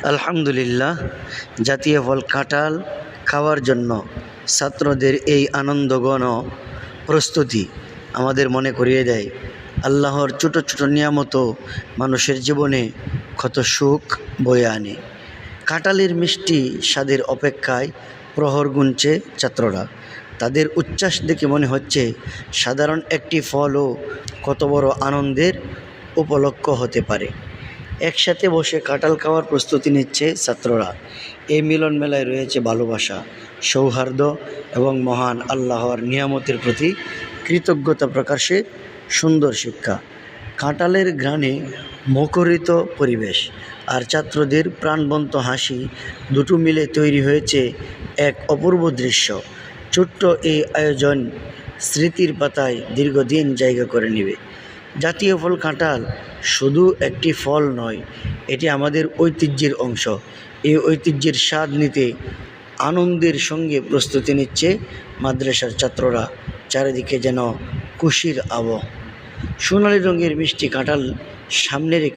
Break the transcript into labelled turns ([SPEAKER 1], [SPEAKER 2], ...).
[SPEAKER 1] আলহামদুলিল্লাহ, জাতীয় ফল কাঁঠাল খাওয়ার জন্য ছাত্রদের এই আনন্দঘন প্রস্তুতি আমাদের মনে করিয়ে দেয় আল্লাহর ছোট ছোট নিয়ামতও মানুষের জীবনে কত সুখ বয়ে আনে। কাঁঠালের মিষ্টি স্বাদের অপেক্ষায় প্রহর গুনছে ছাত্ররা। তাদের উচ্ছ্বাস দেখে মনে হচ্ছে সাধারণ একটি ফলও কত বড় আনন্দের উপলক্ষ হতে পারে। একসাথে বসে কাঁঠাল খাওয়ার প্রস্তুতি নিচ্ছে ছাত্ররা। এই মিলন মেলায় রয়েছে ভালোবাসা, সৌহার্দ্য এবং মহান আল্লাহর নিয়ামতের প্রতি কৃতজ্ঞতা প্রকাশের সুন্দর শিক্ষা। কাঁঠালের ঘ্রাণে মুখরিত পরিবেশ আর ছাত্রদের প্রাণবন্ত হাসি দুটো মিলে তৈরি হয়েছে এক অপূর্ব দৃশ্য। ছোট্ট এই আয়োজন স্মৃতির পাতায় দীর্ঘদিন জায়গা করে নেবে। জাতীয় ফল কাঁঠাল শুধু একটি ফল নয়, এটি আমাদের ঐতিহ্যের অংশ। এই ঐতিহ্যের স্বাদ নিতে আনন্দের সঙ্গে প্রস্তুতি নিচ্ছে মাদ্রাসার ছাত্ররা। চারিদিকে যেন খুশির আবহ। সোনালি রঙের মিষ্টি কাঁঠাল সামনে রেখে